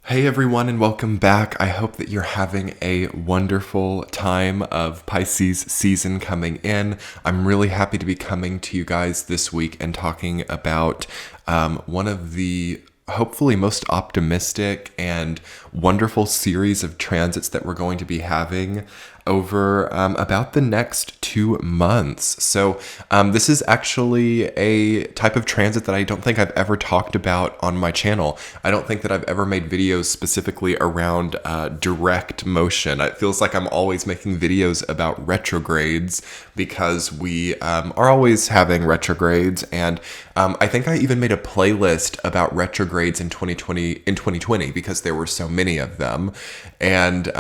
Hey everyone, and welcome back. I hope that you're having a wonderful time of Pisces season coming in. I'm really happy to be coming to you guys this week and talking about one of the hopefully most optimistic and wonderful series of transits that we're going to be having over about the next 2 months. So this is actually a type of transit that I don't think I've ever talked about on my channel. I don't think that I've ever made videos specifically around direct motion. It feels like I'm always making videos about retrogrades because we are always having retrogrades, and I think I even made a playlist about retrogrades in 2020 because there were so many of them. And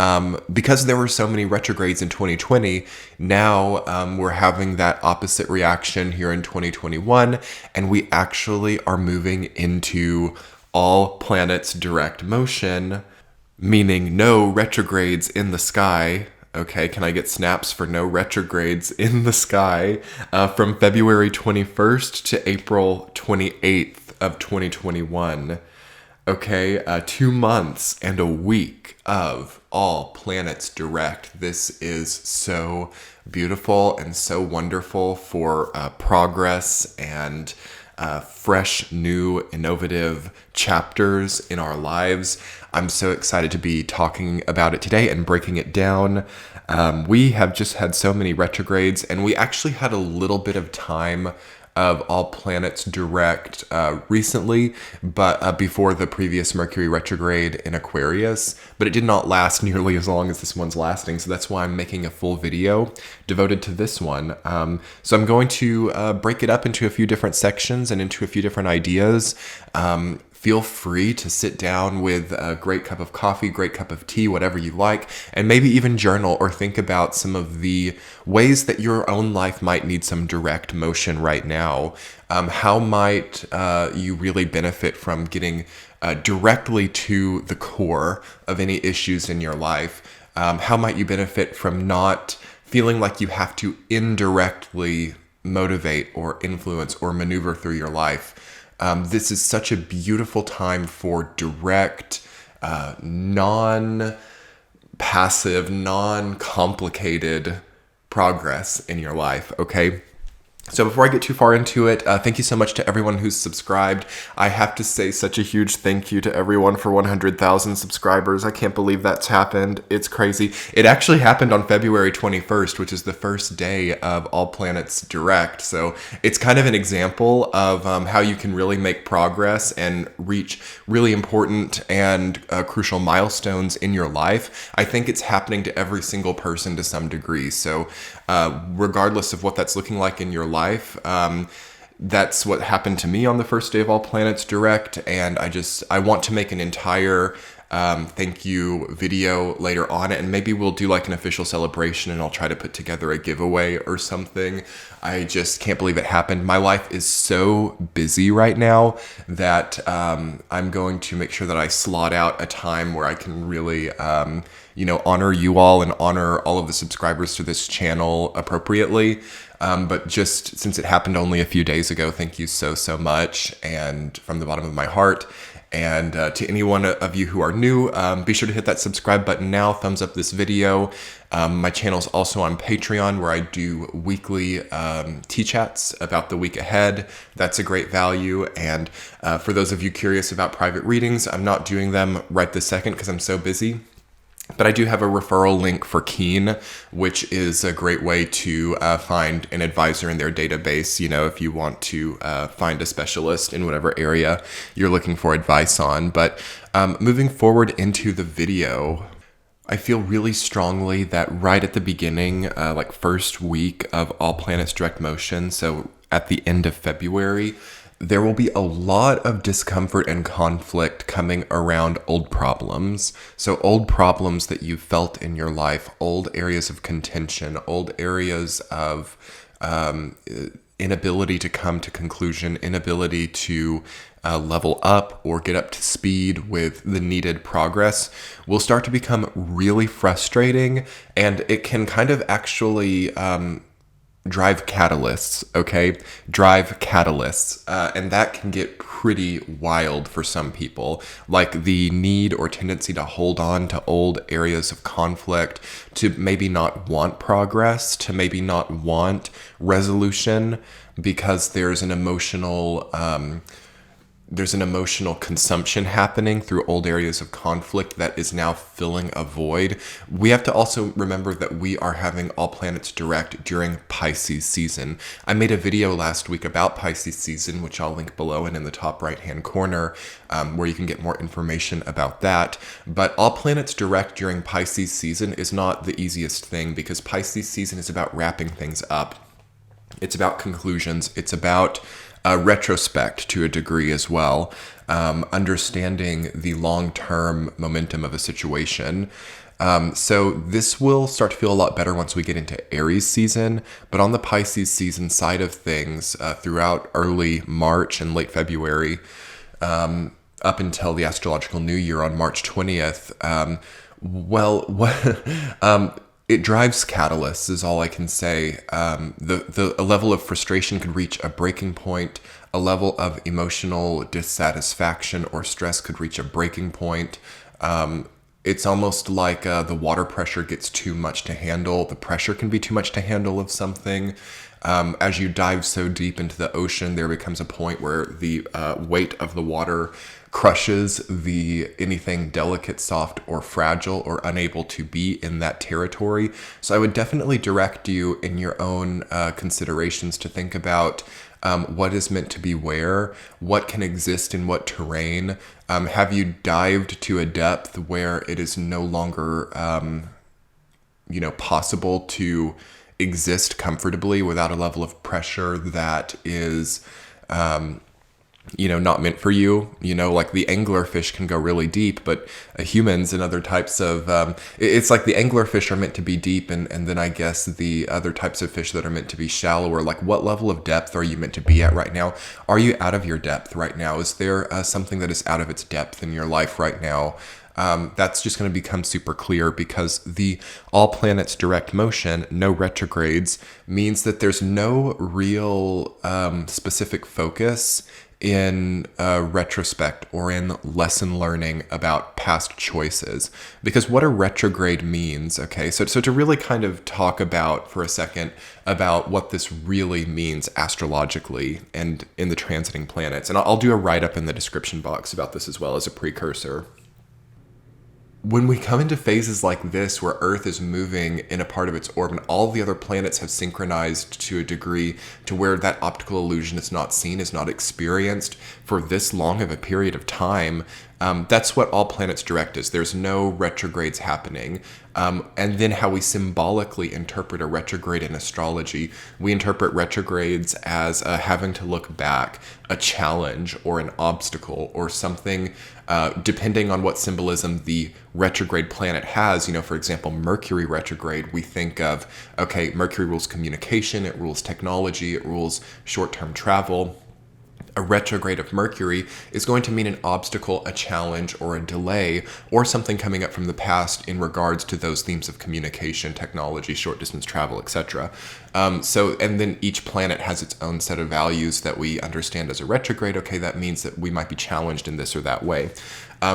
because there were so many retrogrades in 2020, now we're having that opposite reaction here in 2021, and we actually are moving into all planets direct motion, meaning no retrogrades in the sky. Okay, can I get snaps for no retrogrades in the sky from February 21st to April 28th of 2021? Okay, 2 months and a week of all planets direct. This is so beautiful and so wonderful for progress and fresh, new, innovative chapters in our lives. I'm so excited to be talking about it today and breaking it down. We have just had so many retrogrades, and we actually had a little bit of time of all planets direct recently, but before the previous Mercury retrograde in Aquarius, but it did not last nearly as long as this one's lasting, so that's why I'm making a full video devoted to this one. So I'm going to break it up into a few different sections and into a few different ideas. Feel free to sit down with a great cup of coffee, great cup of tea, whatever you like, and maybe even journal or think about some of the ways that your own life might need some direct motion right now. How might you really benefit from getting directly to the core of any issues in your life? How might you benefit from not feeling like you have to indirectly motivate or influence or maneuver through your life? This is such a beautiful time for direct, non-passive, non-complicated progress in your life, okay? So before I get too far into it, thank you so much to everyone who's subscribed. I have to say such a huge thank you to everyone for 100,000 subscribers. I can't believe that's happened. It's crazy. It actually happened on February 21st, which is the first day of All Planets Direct. So it's kind of an example of how you can really make progress and reach really important and crucial milestones in your life. I think it's happening to every single person to some degree. So regardless of what that's looking like in your life, that's what happened to me on the first day of All Planets Direct, and I want to make an entire thank you video later on, and maybe we'll do like an official celebration, and I'll try to put together a giveaway or something. I just can't believe it happened. My life is so busy right now that I'm going to make sure that I slot out a time where I can really honor you all and honor all of the subscribers to this channel appropriately. But just since it happened only a few days ago, thank you so much, and from the bottom of my heart. And to any one of you who are new, be sure to hit that subscribe button now, thumbs up this video. My channel is also on Patreon, where I do weekly tea chats about the week ahead. That's a great value. And for those of you curious about private readings, I'm not doing them right this second because I'm so busy. But I do have a referral link for Keen, which is a great way to find an advisor in their database, if you want to find a specialist in whatever area you're looking for advice on. But moving forward into the video, I feel really strongly that right at the beginning, like first week of All Planets Direct Motion, so at the end of February, there will be a lot of discomfort and conflict coming around old problems. So old problems that you've felt in your life, old areas of contention, old areas of inability to come to conclusion, inability to level up or get up to speed with the needed progress will start to become really frustrating, and it can kind of actually drive catalysts, okay? Drive catalysts. And that can get pretty wild for some people. Like the need or tendency to hold on to old areas of conflict, to maybe not want progress, to maybe not want resolution because there's an emotional consumption happening through old areas of conflict that is now filling a void. We have to also remember that we are having all planets direct during Pisces season. I made a video last week about Pisces season, which I'll link below and in the top right hand corner, where you can get more information about that. But all planets direct during Pisces season is not the easiest thing, because Pisces season is about wrapping things up. It's about conclusions. It's about retrospect to a degree as well, understanding the long-term momentum of a situation. So this will start to feel a lot better once we get into Aries season, but on the Pisces season side of things, throughout early March and late February, up until the astrological new year on March 20th, it drives catalysts is all I can say. A level of frustration could reach a breaking point. A level of emotional dissatisfaction or stress could reach a breaking point. It's almost like the water pressure gets too much to handle. The pressure can be too much to handle of something. As you dive so deep into the ocean, there becomes a point where the weight of the water crushes anything delicate, soft, or fragile, or unable to be in that territory. So I would definitely direct you in your own considerations to think about what is meant to be where, what can exist in what terrain. Have you dived to a depth where it is no longer possible to exist comfortably without a level of pressure that is not meant for you? Like the anglerfish can go really deep, but humans and other types of it's like the anglerfish are meant to be deep, and then I guess the other types of fish that are meant to be shallower. Like, what level of depth are you meant to be at right now? Are you out of your depth right now? Is there something that is out of its depth in your life right now? That's just going to become super clear, because the all planets direct motion, no retrogrades, means that there's no real specific focus in retrospect or in lesson learning about past choices. Because what a retrograde means, okay, so to really kind of talk about for a second about what this really means astrologically and in the transiting planets, and I'll do a write-up in the description box about this as well as a precursor. When we come into phases like this, where Earth is moving in a part of its orbit, all the other planets have synchronized to a degree to where that optical illusion is not seen, is not experienced for this long of a period of time. That's what all planets direct is. There's no retrogrades happening. And then how we symbolically interpret a retrograde in astrology, we interpret retrogrades as having to look back, a challenge or an obstacle or something, depending on what symbolism the retrograde planet has. For example, Mercury retrograde, we think of, okay, Mercury rules communication, it rules technology, it rules short-term travel. A retrograde of Mercury is going to mean an obstacle, a challenge, or a delay, or something coming up from the past in regards to those themes of communication, technology, short distance travel, etc. And then each planet has its own set of values that we understand as a retrograde. Okay, that means that we might be challenged in this or that way.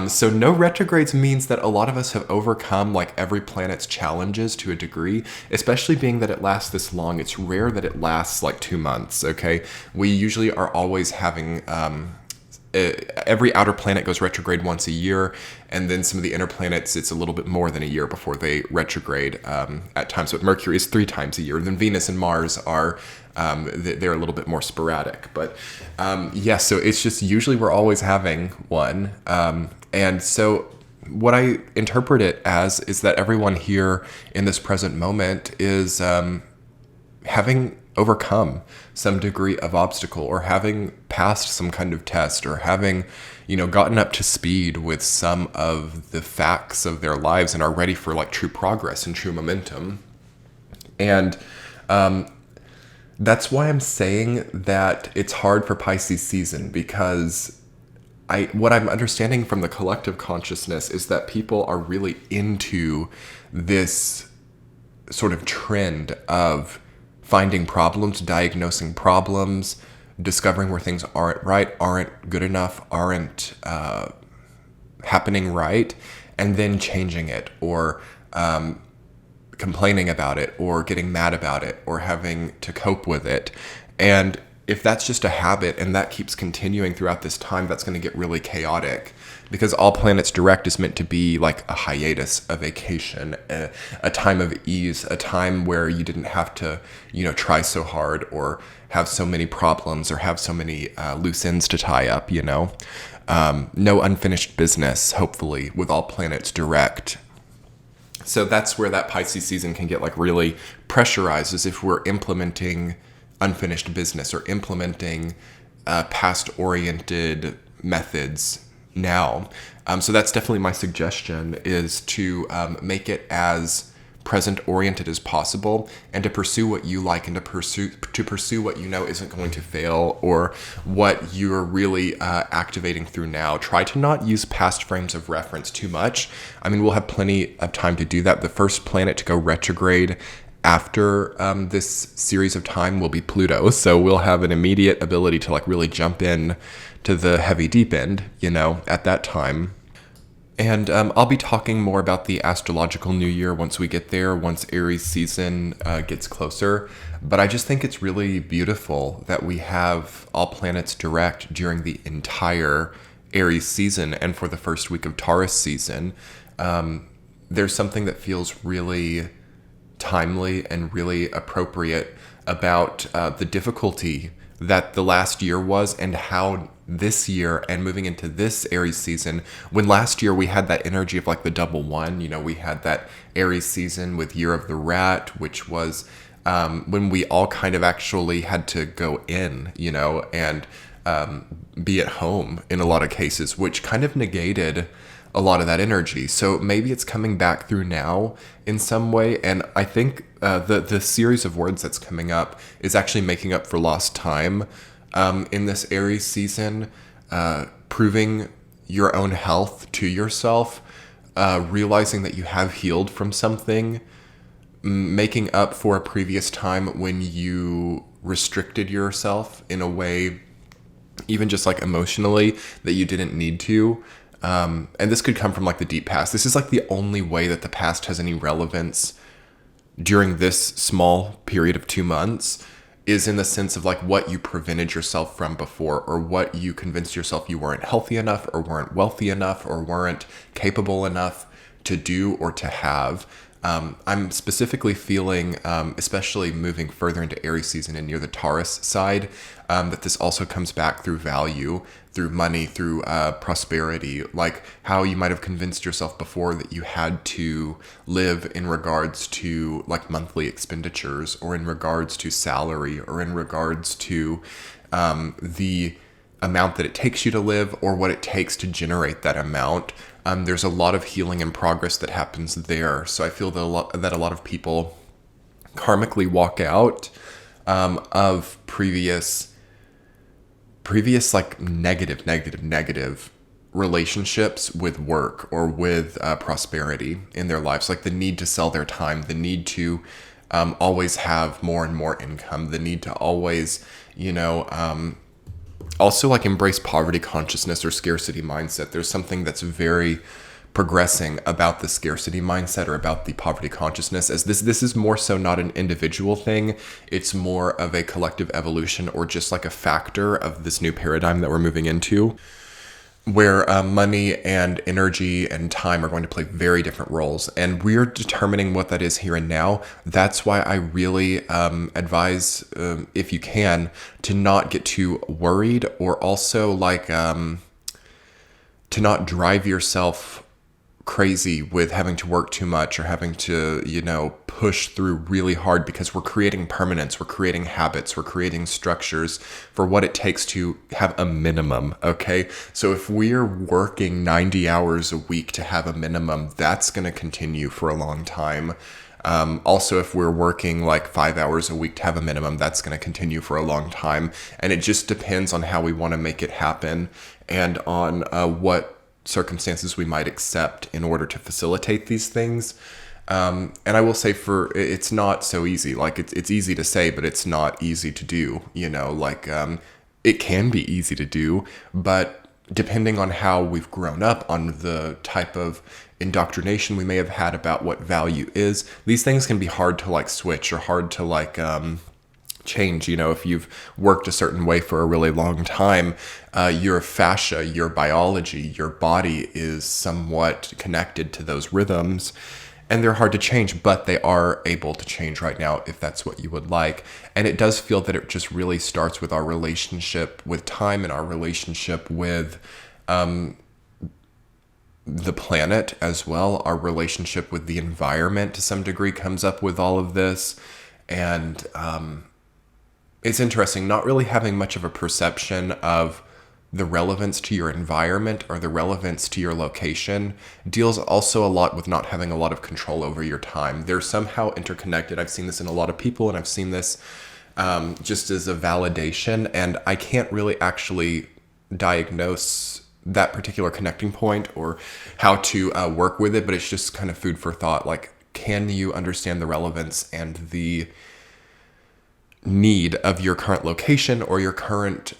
So no retrogrades means that a lot of us have overcome like every planet's challenges to a degree, especially being that it lasts this long. It's rare that it lasts like 2 months, okay? We usually are always having, every outer planet goes retrograde once a year, and then some of the inner planets, it's a little bit more than a year before they retrograde at times. But Mercury is 3 times a year, and then Venus and Mars are they're a little bit more sporadic. But so it's just usually we're always having one. And so what I interpret it as is that everyone here in this present moment is having overcome some degree of obstacle, or having passed some kind of test, or having, gotten up to speed with some of the facts of their lives and are ready for like true progress and true momentum. And that's why I'm saying that it's hard for Pisces season, because what I'm understanding from the collective consciousness is that people are really into this sort of trend of finding problems, diagnosing problems, discovering where things aren't right, aren't good enough, aren't happening right, and then changing it, or complaining about it, or getting mad about it, or having to cope with it. And if that's just a habit and that keeps continuing throughout this time, that's going to get really chaotic, because all planets direct is meant to be like a hiatus, a vacation, a time of ease, a time where you didn't have to, try so hard, or have so many problems, or have so many loose ends to tie up, no unfinished business, hopefully, with all planets direct. So that's where that Pisces season can get like really pressurized, as if we're implementing unfinished business, or implementing past-oriented methods now. So that's definitely my suggestion, is to make it as present-oriented as possible, and to pursue what you like, and to pursue what you know isn't going to fail, or what you're really activating through now. Try to not use past frames of reference too much. I mean, we'll have plenty of time to do that. The first planet to go retrograde after this series of time will be Pluto, so we'll have an immediate ability to like really jump in to the heavy deep end, at that time. And I'll be talking more about the astrological new year once we get there, once Aries season gets closer. But I just think it's really beautiful that we have all planets direct during the entire Aries season and for the first week of Taurus season. There's something that feels really timely and really appropriate about the difficulty that the last year was, and how this year and moving into this Aries season, when last year we had that energy of like the double one, we had that Aries season with Year of the Rat, which was when we all kind of actually had to go in, and be at home in a lot of cases, which kind of negated a lot of that energy. So maybe it's coming back through now in some way. And I think the series of words that's coming up is actually making up for lost time in this Aries season, proving your own health to yourself, realizing that you have healed from something, making up for a previous time when you restricted yourself in a way, even just like emotionally, that you didn't need to. And this could come from like the deep past. This is like the only way that the past has any relevance during this small period of 2 months, is in the sense of like what you prevented yourself from before, or what you convinced yourself you weren't healthy enough, or weren't wealthy enough, or weren't capable enough to do or to have. I'm specifically feeling, especially moving further into Aries season and near the Taurus side, that this also comes back through value, through money, through prosperity, like how you might have convinced yourself before that you had to live in regards to like monthly expenditures, or in regards to salary, or in regards to the amount that it takes you to live, or what it takes to generate that amount. There's a lot of healing and progress that happens there. So I feel that a lot of people karmically walk out of previous like negative relationships with work, or with prosperity in their lives, like the need to sell their time, the need to always have more and more income, the need to always, also like embrace poverty consciousness or scarcity mindset. There's something that's very progressing about the scarcity mindset, or about the poverty consciousness, as this is more so not an individual thing. It's more of a collective evolution, or just like a factor of this new paradigm that we're moving into, where money and energy and time are going to play very different roles, and we're determining what that is here and now. That's why I really advise, if you can, to not get too worried, or also like to not drive yourself crazy with having to work too much, or having to, push through really hard, because we're creating permanence, we're creating habits, we're creating structures for what it takes to have a minimum, okay? So if we're working 90 hours a week to have a minimum, that's going to continue for a long time. Also, if we're working like 5 hours a week to have a minimum, that's going to continue for a long time. And it just depends on how we want to make it happen, and on what circumstances we might accept in order to facilitate these things. And I will say it's not so easy. Like it's easy to say, but it's not easy to do, it can be easy to do, but depending on how we've grown up, on the type of indoctrination we may have had about what value is, these things can be hard to like switch or hard to like change. If you've worked a certain way for a really long time, your fascia, your biology, your body is somewhat connected to those rhythms, and they're hard to change, but they are able to change right now if that's what you would like. And it does feel that it just really starts with our relationship with time and our relationship with the planet as well. Our relationship with the environment to some degree comes up with all of this. And it's interesting not really having much of a perception of the relevance to your environment or the relevance to your location deals also a lot with not having a lot of control over your time. They're somehow interconnected. I've seen this in a lot of people, and I've seen this just as a validation, and I can't really actually diagnose that particular connecting point or how to work with it, but it's just kind of food for thought. Like, can you understand the relevance and the need of your current location or your current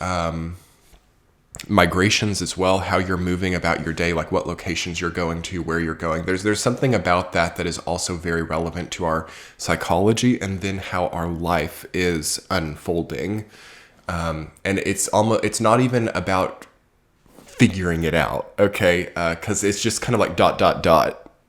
migrations as well, how you're moving about your day, like what locations you're going to, where you're going. There's something about that is also very relevant to our psychology and then how our life is unfolding. And it's not even about figuring it out, okay? Because it's just kind of like ...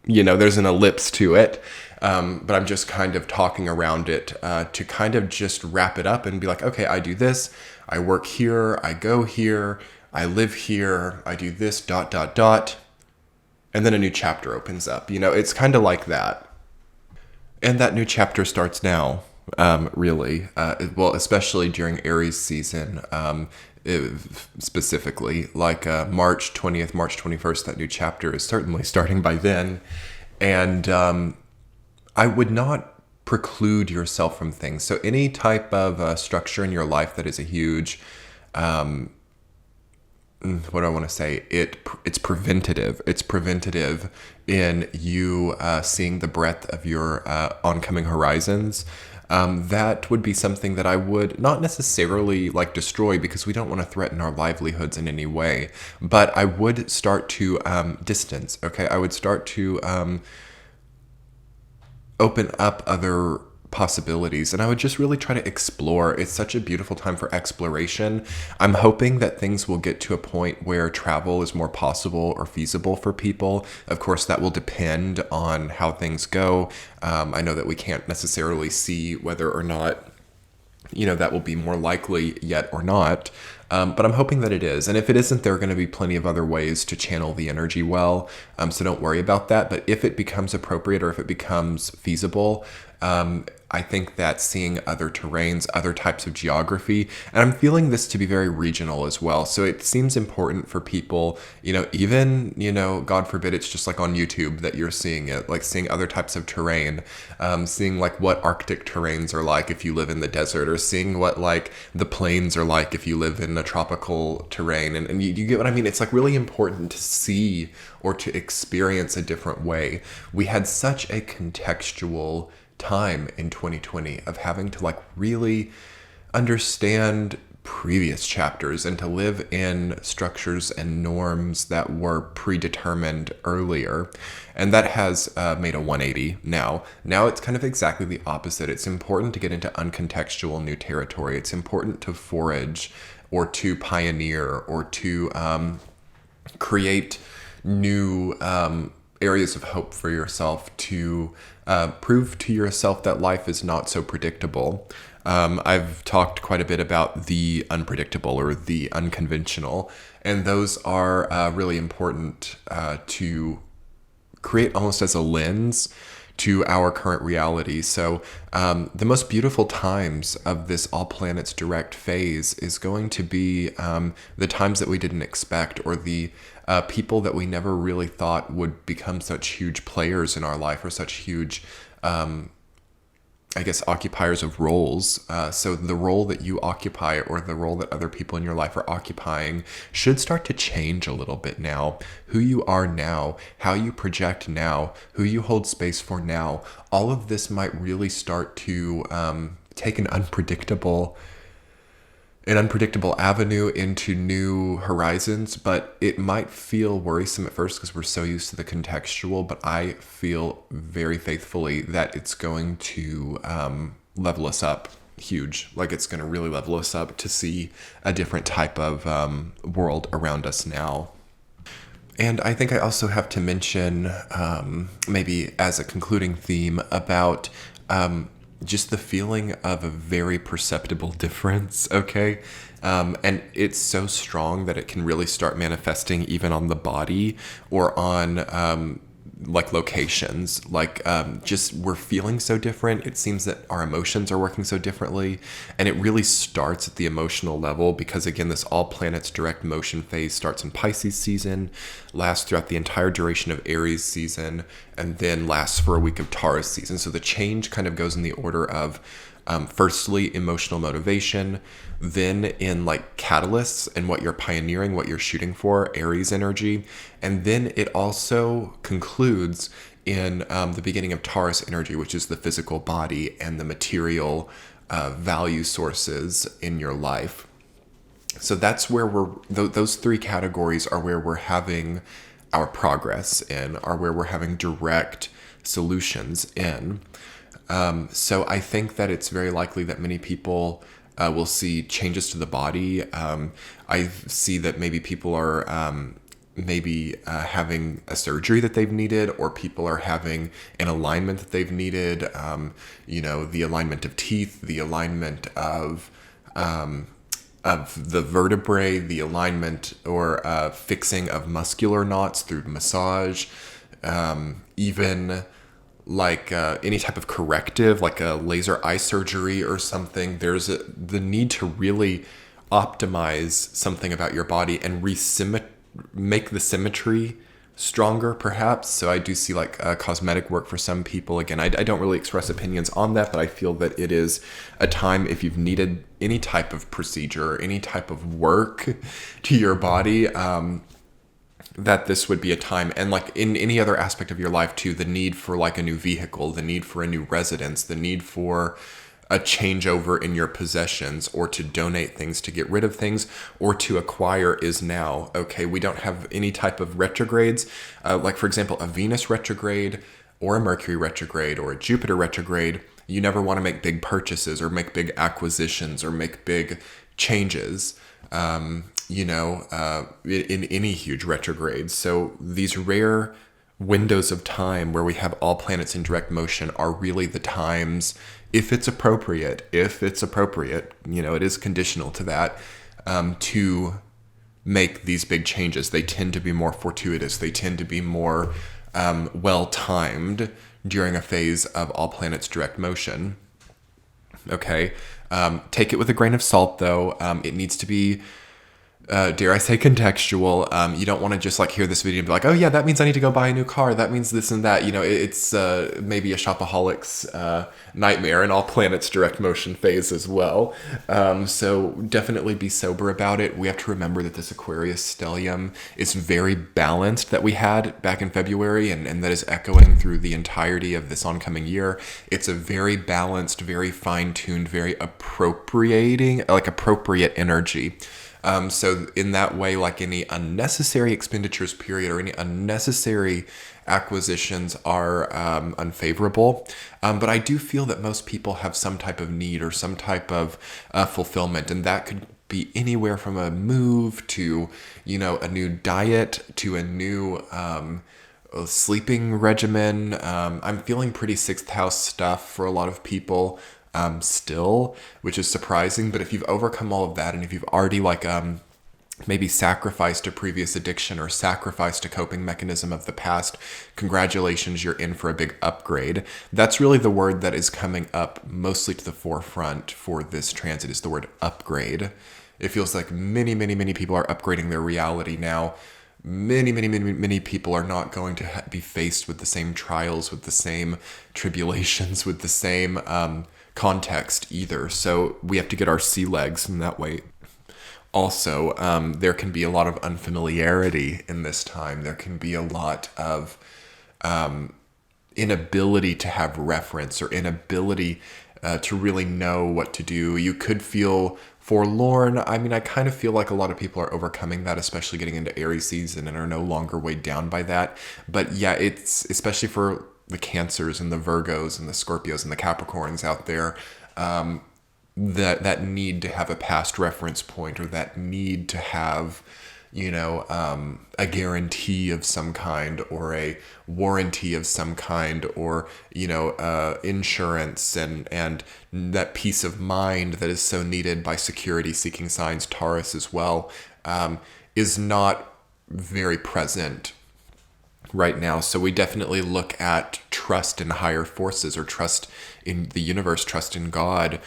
There's an ellipse to it. But I'm just kind of talking around it to kind of just wrap it up and be like, okay, I do this, I work here, I go here, I live here, I do this ... And then a new chapter opens up. It's kind of like that. And that new chapter starts now, really. Well, especially during Aries season, specifically. Like March 20th, March 21st, that new chapter is certainly starting by then. And I would not preclude yourself from things. So any type of structure in your life that is a huge, what do I want to say? It's preventative. It's preventative in you seeing the breadth of your oncoming horizons. That would be something that I would not necessarily like destroy, because we don't want to threaten our livelihoods in any way. But I would start to distance. Okay, I would start to open up other possibilities, and I would just really try to explore. It's such a beautiful time for exploration. I'm hoping that things will get to a point where travel is more possible or feasible for people. Of course, that will depend on how things go. I know that we can't necessarily see whether or not that will be more likely yet or not. But I'm hoping that it is. And if it isn't, there are going to be plenty of other ways to channel the energy well. So don't worry about that. But if it becomes appropriate or if it becomes feasible, I think that seeing other terrains, other types of geography, and I'm feeling this to be very regional as well. So it seems important for people, even, God forbid, it's just like on YouTube that you're seeing it, like seeing other types of terrain, seeing like what Arctic terrains are like if you live in the desert, or seeing what like the plains are like if you live in a tropical terrain. And you get what I mean? It's like really important to see or to experience a different way. We had such a contextual time in 2020 of having to like really understand previous chapters and to live in structures and norms that were predetermined earlier. And that has made a 180 now. Now it's kind of exactly the opposite. It's important to get into uncontextual new territory. It's important to forage or to pioneer or to create new areas of hope for yourself, to prove to yourself that life is not so predictable. I've talked quite a bit about the unpredictable or the unconventional, and those are really important to create almost as a lens to our current reality. So the most beautiful times of this all planets direct phase is going to be the times that we didn't expect, or the people that we never really thought would become such huge players in our life, or such huge I guess, occupiers of roles. So the role that you occupy or the role that other people in your life are occupying should start to change a little bit now. Who you are now, how you project now, who you hold space for now, all of this might really start to take an unpredictable avenue into new horizons, but it might feel worrisome at first because we're so used to the contextual, but I feel very faithfully that it's going to level us up huge. Like, it's going to really level us up to see a different type of world around us now. And I think I also have to mention, maybe as a concluding theme, about just the feeling of a very perceptible difference, okay? And it's so strong that it can really start manifesting even on the body or on like locations. Like just we're feeling so different. It seems that our emotions are working so differently. And it really starts at the emotional level because, again, this all planets direct motion phase starts in Pisces season, lasts throughout the entire duration of Aries season, and then lasts for a week of Taurus season. So the change kind of goes in the order of firstly, emotional motivation, then in like catalysts and what you're pioneering, what you're shooting for, Aries energy. And then it also concludes in the beginning of Taurus energy, which is the physical body and the material value sources in your life. So that's where those three categories are where we're having our progress in, are where we're having direct solutions in. So I think that it's very likely that many people will see changes to the body. I see that maybe people are having a surgery that they've needed, or people are having an alignment that they've needed. The alignment of teeth, the alignment of the vertebrae, the alignment or fixing of muscular knots through massage, even like any type of corrective, like a laser eye surgery or something. There's the need to really optimize something about your body and make the symmetry stronger, perhaps. So I do see like cosmetic work for some people. Again, I don't really express opinions on that, but I feel that it is a time, if you've needed any type of procedure, any type of work to your body, that this would be a time. And like in any other aspect of your life too, the need for like a new vehicle, the need for a new residence, the need for a changeover in your possessions, or to donate things, to get rid of things, or to acquire is now. Okay, we don't have any type of retrogrades, like for example, a Venus retrograde or a Mercury retrograde or a Jupiter retrograde. You never want to make big purchases or make big acquisitions or make big changes. In any huge retrograde. So these rare windows of time where we have all planets in direct motion are really the times, if it's appropriate, it is conditional to that, to make these big changes. They tend to be more fortuitous. They tend to be more well-timed during a phase of all planets direct motion. Okay. Take it with a grain of salt, though. It needs to be, dare I say, contextual. You don't want to just like hear this video and be like, oh yeah, that means I need to go buy a new car. That means this and that. It's maybe a shopaholic's nightmare, and all planets direct motion phase as well. So definitely be sober about it. We have to remember that this Aquarius stellium is very balanced that we had back in February, and that is echoing through the entirety of this oncoming year. It's a very balanced, very fine-tuned, very appropriate energy. So in that way, like any unnecessary expenditures period or any unnecessary acquisitions are unfavorable. But I do feel that most people have some type of need or some type of fulfillment, and that could be anywhere from a move to, a new diet to a new sleeping regimen. I'm feeling pretty sixth house stuff for a lot of people. Still, which is surprising, but if you've overcome all of that, and if you've already maybe sacrificed a previous addiction or sacrificed a coping mechanism of the past, congratulations, you're in for a big upgrade. That's really the word that is coming up mostly to the forefront for this transit, is the word upgrade. It feels like many, many, many people are upgrading their reality now, many people are not going to be faced with the same trials, with the same tribulations, with the same context either. So we have to get our sea legs in that way. Also, there can be a lot of unfamiliarity in this time. There can be a lot of inability to have reference or inability to really know what to do. You could feel forlorn. I mean, I kind of feel like a lot of people are overcoming that, especially getting into Aries season, and are no longer weighed down by that. But yeah, it's especially for the Cancers and the Virgos and the Scorpios and the Capricorns out there, that need to have a past reference point, or that need to have, a guarantee of some kind, or a warranty of some kind, or, insurance, and that peace of mind that is so needed by security seeking signs, Taurus as well, is not very present right now. So we definitely look at trust in higher forces, or trust in the universe, trust in God,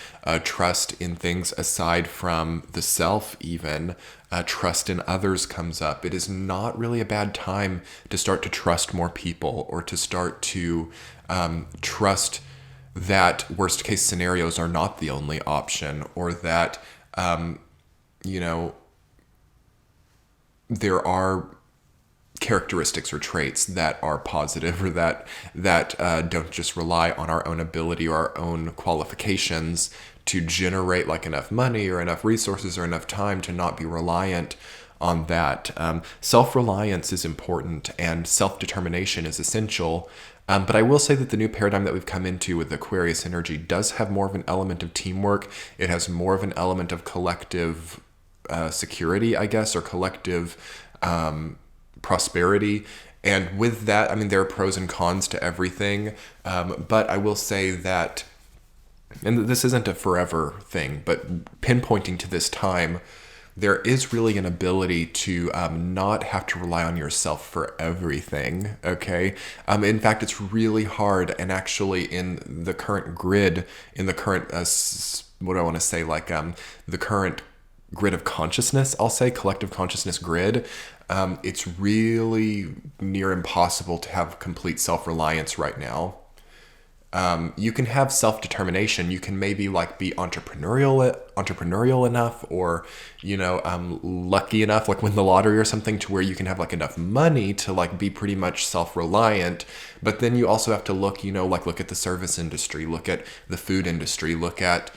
trust in things aside from the self even. Trust in others comes up. It is not really a bad time to start to trust more people, or to start to trust that worst case scenarios are not the only option, or that, there are characteristics or traits that are positive, or that don't just rely on our own ability or our own qualifications to generate like enough money or enough resources or enough time to not be reliant on that. Self-reliance is important, and self-determination is essential. But I will say that the new paradigm that we've come into with Aquarius energy does have more of an element of teamwork. It has more of an element of collective security, I guess, or collective prosperity. And with that, I mean, there are pros and cons to everything. But I will say that, and this isn't a forever thing, but pinpointing to this time, there is really an ability to not have to rely on yourself for everything, okay? In fact, it's really hard, and actually in the current grid, in the current, what do I want to say, like the current grid of consciousness, I'll say, collective consciousness grid, it's really near impossible to have complete self-reliance right now. You can have self-determination. You can maybe like be entrepreneurial enough, or, lucky enough, like win the lottery or something, to where you can have like enough money to like be pretty much self-reliant. But then you also have to look, look at the service industry, look at the food industry, look at,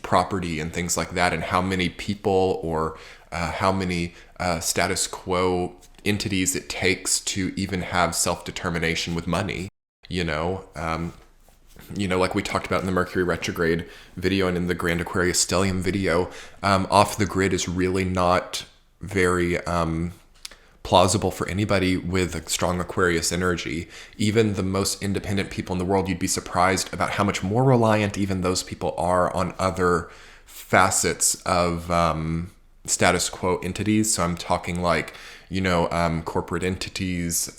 property and things like that, and how many people, or how many status quo entities it takes to even have self-determination with money. Like we talked about in the Mercury retrograde video and in the Grand Aquarius stellium video, off the grid is really not very plausible for anybody with a strong Aquarius energy. Even the most independent people in the world, you'd be surprised about how much more reliant even those people are on other facets of status quo entities. So I'm talking like, corporate entities,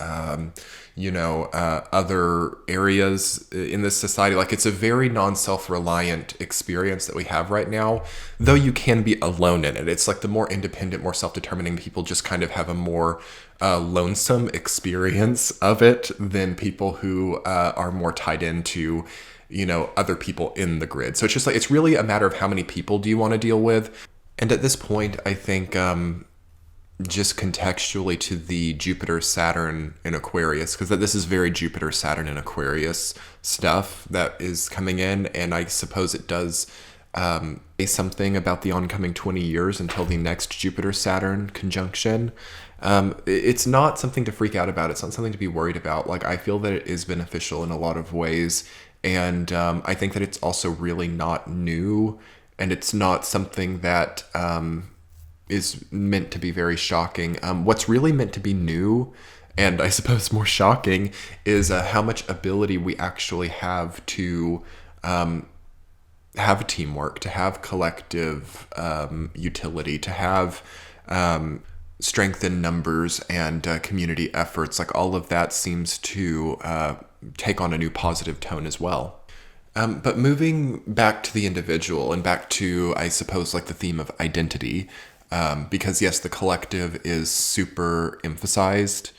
other areas in this society. Like, it's a very non-self-reliant experience that we have right now, though you can be alone in it. It's like the more independent, more self-determining people just kind of have a more lonesome experience of it than people who are more tied into, other people in the grid. So it's just like, it's really a matter of how many people do you want to deal with. And at this point, I think just contextually to the Jupiter, Saturn in Aquarius, because this is very Jupiter, Saturn in Aquarius stuff that is coming in. And I suppose it does say something about the oncoming 20 years until the next Jupiter, Saturn conjunction. It's not something to freak out about. It's not something to be worried about. Like, I feel that it is beneficial in a lot of ways. And I think that it's also really not new. And it's not something that is meant to be very shocking. What's really meant to be new, and I suppose more shocking, is how much ability we actually have to have teamwork, to have collective utility, to have strength in numbers and community efforts. Like, all of that seems to take on a new positive tone as well. But moving back to the individual and back to, I suppose, like the theme of identity, because yes, the collective is super emphasized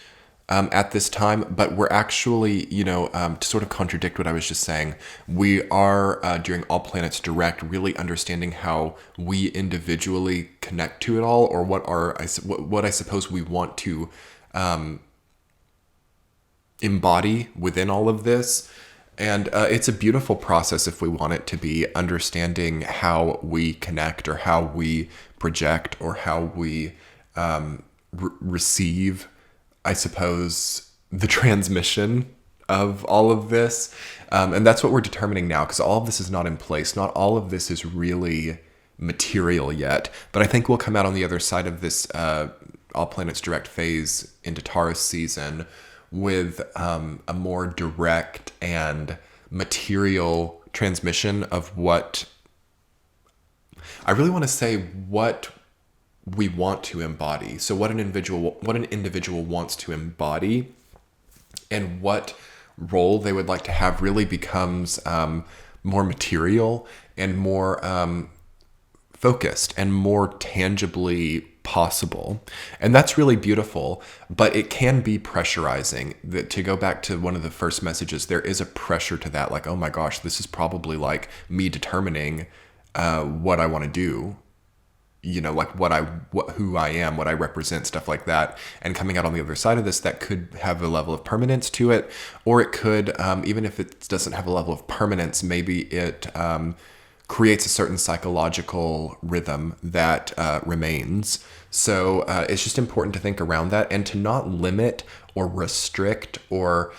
at this time, but we're actually, to sort of contradict what I was just saying, we are during All Planets Direct really understanding how we individually connect to it all, or what I suppose we want to embody within all of this. And it's a beautiful process if we want it to be, understanding how we connect or how we project or how we receive, I suppose, the transmission of all of this. And that's what we're determining now, because all of this is not in place. Not all of this is really material yet. But I think we'll come out on the other side of this All Planets Direct phase into Taurus season with a more direct and material transmission of what I really want to say, what we want to embody. So what an individual wants to embody and what role they would like to have really becomes more material and more focused and more tangibly possible. And that's really beautiful, but it can be pressurizing. To go back to one of the first messages, there is a pressure to that, like, oh my gosh, this is probably like me determining what I want to do, like who I am, what I represent, stuff like that. And coming out on the other side of this, that could have a level of permanence to it, or it could, even if it doesn't have a level of permanence, maybe it creates a certain psychological rhythm that remains. So it's just important to think around that and to not limit or restrict or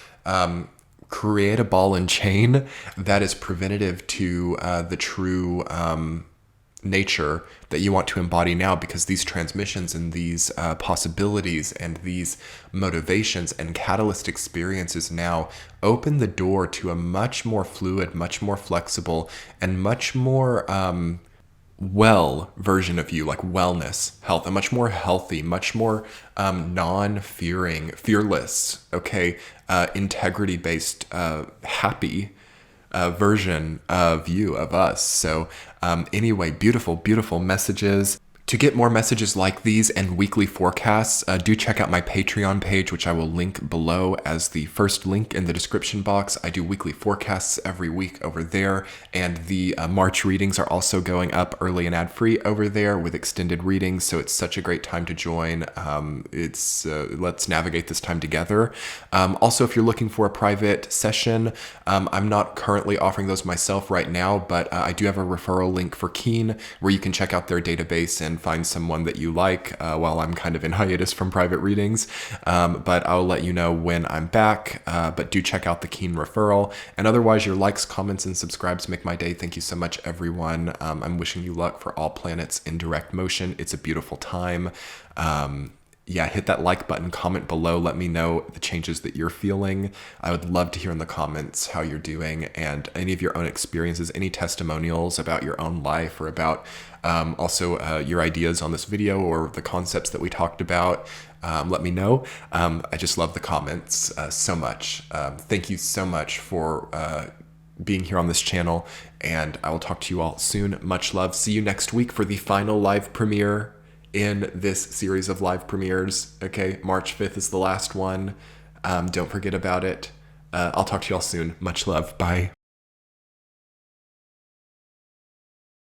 create a ball and chain that is preventative to the true nature that you want to embody now, because these transmissions and these possibilities and these motivations and catalyst experiences now open the door to a much more fluid, much more flexible, and much more well version of you, like wellness, health, a much more healthy, much more non-fearing, fearless, integrity-based, happy version of you, of us. So anyway, beautiful, beautiful messages. To get more messages like these and weekly forecasts, do check out my Patreon page, which I will link below as the first link in the description box. I do weekly forecasts every week over there, and the March readings are also going up early and ad-free over there with extended readings, so it's such a great time to join. Let's navigate this time together. Also, if you're looking for a private session, I'm not currently offering those myself right now, but I do have a referral link for Keen where you can check out their database and find someone that you like while I'm kind of in hiatus from private readings. But I'll let you know when I'm back. But do check out the Keen referral. And otherwise, your likes, comments, and subscribes make my day. Thank you so much, everyone. I'm wishing you luck for all planets in direct motion. It's a beautiful time. Hit that like button, comment below, let me know the changes that you're feeling. I would love to hear in the comments how you're doing and any of your own experiences, any testimonials about your own life, or about also your ideas on this video or the concepts that we talked about. Let me know. I just love the comments so much. Thank you so much for being here on this channel, and I will talk to you all soon. Much love. See you next week for the final live premiere in this series of live premieres. Okay, March 5th is the last one. Don't forget about it. I'll talk to you all soon. Much love. Bye.